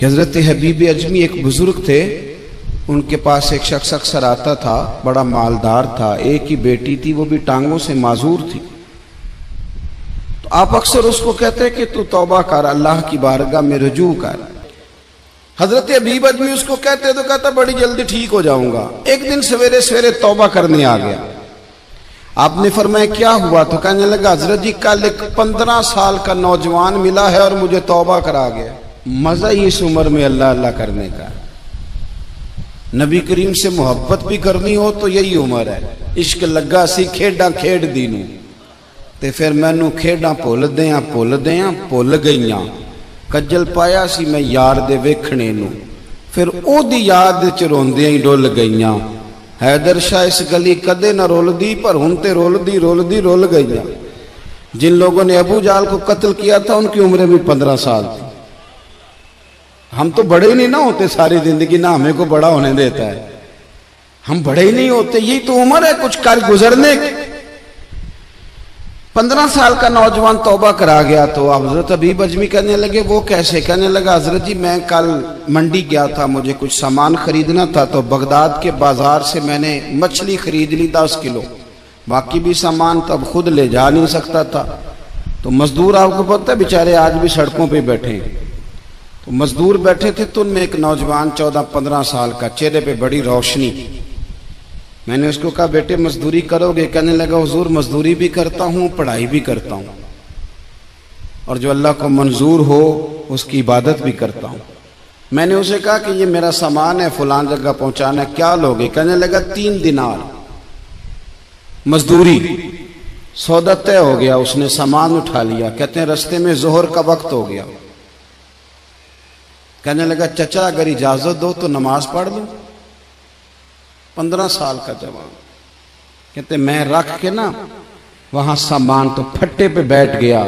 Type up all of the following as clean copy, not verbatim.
हजरत हबीब अजमी एक बुजुर्ग थे, उनके पास एक शख्स अक्सर आता था, बड़ा मालदार था, एक ही बेटी थी, वो भी टांगों से माजूर थी। तो आप अक्सर उसको कहते कि तू तौबा कर, अल्लाह की बारगाह में रुजू कर। हजरत हबीब अजमी उसको कहते तो कहता बड़ी जल्दी ठीक हो जाऊंगा। एक दिन सवेरे सवेरे तौबा करने आ गया। आपने फरमाया क्या हुआ? तो कहने लगा हजरत जी कल एक 15 साल का नौजवान मिला है और मुझे तौबा करा गया। मजा ही इस उम्र में अल्लाह अल्लाह करने का। नबी करीम से मोहब्बत भी करनी हो तो यही उम्र है। इश्क लगा सी खेडा खेड दी नूं ते फिर मैनू खेडा भुल भुल गईयां। कज्जल पाया सी मैं यार दे वेखणे नूं, फिर ओदी याद च रोंदियां ही डुल गईयां। हैदर शाह इस गली कदे न रोलदी, पर हुण ते रोलदी रोलदी रोल गईयां। जिन लोगों ने अबू जाल को कत्ल किया था उनकी उम्र भी 15 साल थी। हम तो बड़े ही नहीं ना होते, सारी जिंदगी ना हमें को बड़ा होने देता है, हम बड़े ही नहीं होते। यही तो उम्र है कुछ कर गुजरने की। 15 साल का नौजवान तौबा करा गया। तो हजरत हबीब अजमी कहने लगे वो कैसे? कहने लगा हजरत जी मैं कल मंडी गया था, मुझे कुछ सामान खरीदना था, तो बगदाद के बाजार से मैंने मछली खरीद ली 10 किलो, बाकी भी सामान तब खुद ले जा नहीं सकता था। तो मजदूर आपको पता है बेचारे आज भी सड़कों पे बैठे। तो मजदूर बैठे थे तो उनमें एक नौजवान 14-15 साल का, चेहरे पे बड़ी रोशनी। मैंने उसको कहा बेटे मजदूरी करोगे? कहने लगा हुजूर मजदूरी भी करता हूँ, पढ़ाई भी करता हूँ, और जो अल्लाह को मंजूर हो उसकी इबादत भी करता हूँ। मैंने उसे कहा कि ये मेरा सामान है, फलां जगह पहुंचाना, क्या लोगे? कहने लगा 3 दिनार मजदूरी। सौदा तय हो गया, उसने सामान उठा लिया। कहते हैं रास्ते में जोहर का वक्त हो गया। कहने लगा चचा अगर इजाजत दो तो नमाज पढ़ लूं। 15 साल का जवान। कहते मैं रख के ना वहां सामान तो फट्टे पे बैठ गया,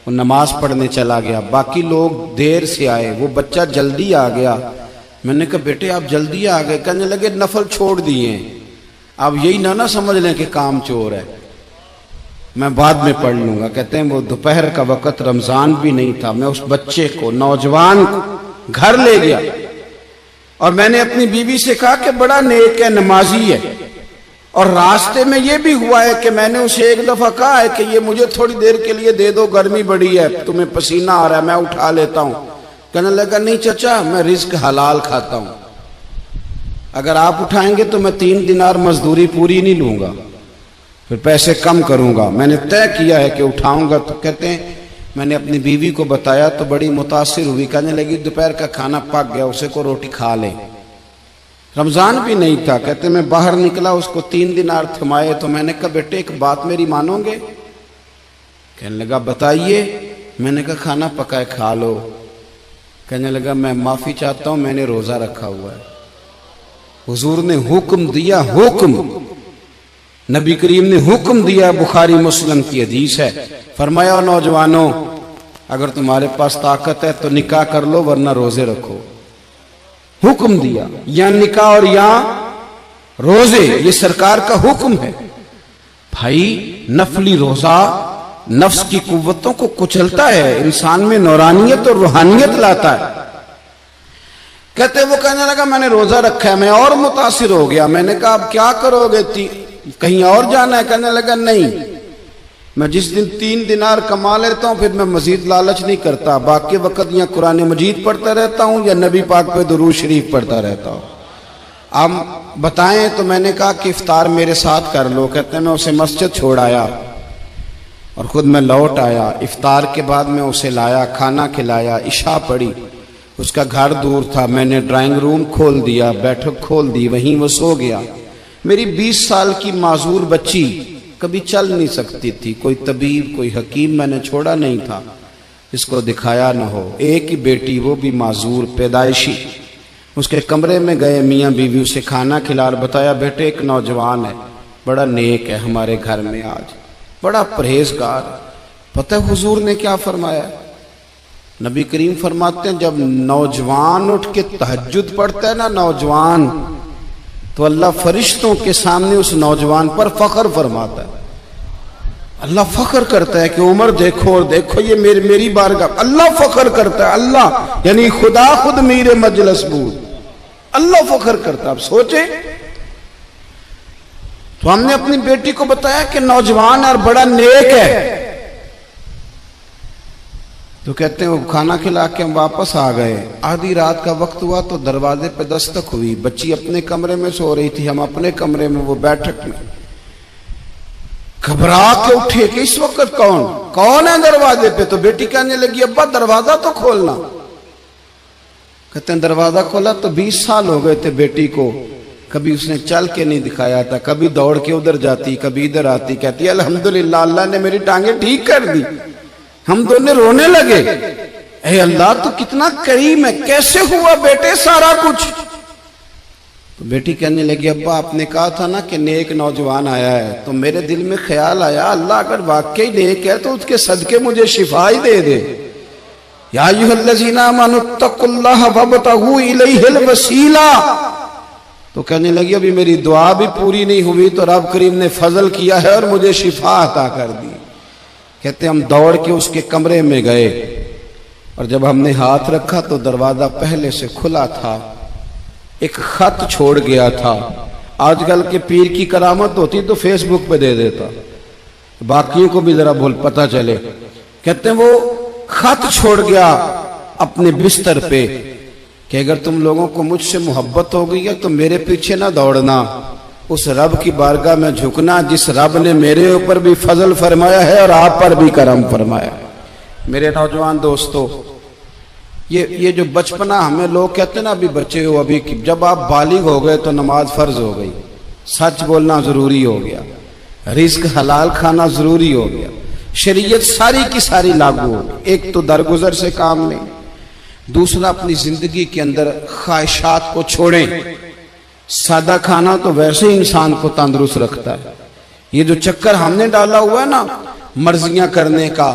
वो नमाज पढ़ने चला गया। बाकी लोग देर से आए, वो बच्चा जल्दी आ गया। मैंने कहा बेटे आप जल्दी आ गए? कहने लगे नफल छोड़ दिए, आप यही ना समझ लें कि काम चोर है, मैं बाद में पढ़ लूंगा। कहते हैं वो दोपहर का वक्त, रमजान भी नहीं था। मैं उस बच्चे को, नौजवान को घर ले गया और मैंने अपनी बीवी से कहा कि बड़ा नेक है, नमाजी है। और रास्ते में यह भी हुआ है कि मैंने उसे एक दफा कहा है कि ये मुझे थोड़ी देर के लिए दे दो, गर्मी बड़ी है, तुम्हें पसीना आ रहा है, मैं उठा लेता हूं। कहने लगा नहीं चचा मैं रिस्क हलाल खाता हूं, अगर आप उठाएंगे तो मैं 3 दिनार मजदूरी पूरी नहीं लूंगा, फिर पैसे कम करूंगा। मैंने तय किया है कि उठाऊंगा। तो कहते हैं मैंने अपनी बीवी को बताया तो बड़ी मुतासिर हुई। कहने लगी दोपहर का खाना पक गया, उसे को रोटी खा ले। रमजान भी नहीं था। कहते मैं बाहर निकला, उसको 3 दिनार थमाए। तो मैंने कहा बेटे एक बात मेरी मानोगे? कहने लगा बताइए। मैंने कहा खाना पकाए खा लो। कहने लगा मैं माफी चाहता हूं, मैंने रोजा रखा हुआ है। हुजूर ने हुक्म दिया, हुक्म, नबी करीम ने हुक्म दिया, बुखारी मुस्लिम की हदीस है। फरमाया नौजवानों अगर तुम्हारे पास ताकत है तो निकाह कर लो, वरना रोजे रखो। हुक्म दिया, या निकाह और या रोजे, ये सरकार का हुक्म है। भाई नफली रोजा नफ्स की कुव्वतों को कुचलता है, इंसान में नौरानियत और रूहानियत लाता है। कहते वो कहने लगा मैंने रोजा रखा है। मैं और मुतासिर हो गया। मैंने कहा अब क्या करोगे? कहीं और जाना है? कहने लगा नहीं, मैं जिस दिन 3 दिनार कमा लेता हूं फिर मैं मजीद लालच नहीं करता, बाकी वक्त या कुरान मजीद पढ़ता रहता हूं या नबी पाक पे दुरूद शरीफ पढ़ता रहता हूं। आप बताएं। तो मैंने कहा कि इफ्तार मेरे साथ कर लो। कहते हैं मैं उसे मस्जिद छोड़ आया और खुद मैं लौट आया। इफ्तार के बाद मैं उसे लाया, खाना खिलाया, इशा पढ़ी। उसका घर दूर था, मैंने ड्राइंग रूम खोल दिया, बैठक खोल दी, वहीं वो सो गया। मेरी 20 साल की माजूर बच्ची कभी चल नहीं सकती थी, कोई तबीब कोई हकीम मैंने छोड़ा नहीं था इसको दिखाया ना हो। एक ही बेटी, वो भी माजूर पैदाइशी। उसके कमरे में गए, मियाँ बीवी उसे खाना खिला, बताया बेटे एक नौजवान है, बड़ा नेक है हमारे घर में, आज बड़ा परहेजगार। पता है हुजूर ने क्या फरमाया? नबी करीम फरमाते हैं जब नौजवान उठ के तहज्जुद पढ़ता है ना नौजवान, तो अल्लाह फरिश्तों के सामने उस नौजवान पर फख्र फरमाता है। अल्लाह फख्र करता है कि उमर देखो और देखो ये मेरी बारगाह। अल्लाह फख्र करता है, अल्लाह यानी खुदा खुद मीरे मजलिस बूद, अल्लाह फख्र करता है। आप सोचे, तो हमने अपनी बेटी को बताया कि नौजवान और बड़ा नेक है, तो कहते हैं वो खाना खिला के हम वापस आ गए। आधी रात का वक्त हुआ तो दरवाजे पे दस्तक हुई। बच्ची अपने कमरे में सो रही थी, हम अपने कमरे में, वो बैठक में। घबरा के उठे कि इस वक्त कौन है दरवाजे पे? तो बेटी कहने लगी अब्बा दरवाजा तो खोलना। कहते हैं दरवाजा खोला तो 20 साल हो गए थे बेटी को, कभी उसने चल के नहीं दिखाया था, कभी दौड़ के उधर जाती, कभी इधर आती। कहती है अल्हम्दुलिल्लाह अल्लाह ने मेरी टांगे ठीक कर दी। हम दोनों रोने लगे, ए अल्लाह तू कितना करीम है, कैसे हुआ बेटे सारा कुछ? तो बेटी कहने लगी अब्बा आपने कहा था ना कि नेक नौजवान आया है, तो मेरे दिल में ख्याल आया अल्लाह अगर वाकई नेक है तो उसके सदके मुझे शिफा ही दे दे। या अय्युहल्लज़ीना आमनुत्तकुल्लाह वब्तगू इलैहिल वसीला। तो कहने लगी अभी मेरी दुआ भी पूरी नहीं हुई तो रब करीम ने फजल किया है और मुझे शिफा अता कर दी। कहते हम दौड़ के उसके कमरे में गए और जब हमने हाथ रखा तो दरवाजा पहले से खुला था, एक खत छोड़ गया था। आजकल के पीर की करामत होती तो फेसबुक पे दे देता, बाकियों को भी जरा बोल पता चले। कहते हैं वो खत छोड़ गया अपने बिस्तर पे कि अगर तुम लोगों को मुझसे मोहब्बत हो गई है तो मेरे पीछे ना दौड़ना, उस रब की बारगाह में झुकना जिस रब ने मेरे ऊपर भी फजल फरमाया है और आप पर भी करम फरमाया। मेरे नौजवान दोस्तों, ये जो बचपना हमें लोग कहते हैं ना अभी बच्चे हो, अभी जब आप बालिग हो गए तो नमाज फर्ज हो गई, सच बोलना जरूरी हो गया, रिस्क हलाल खाना जरूरी हो गया, शरीयत सारी की सारी लागू हो गई। एक तो दरगुजर से काम लें, दूसरा अपनी जिंदगी के अंदर ख्वाहिशात को छोड़ें। सादा खाना तो वैसे ही इंसान को तंदुरुस्त रखता है। ये जो चक्कर हमने डाला हुआ है ना मर्जियां करने का,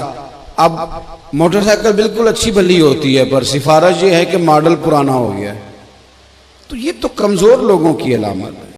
अब मोटरसाइकिल बिल्कुल अच्छी भली होती है पर सिफारिश ये है कि मॉडल पुराना हो गया है, तो ये तो कमजोर लोगों की अलामत है।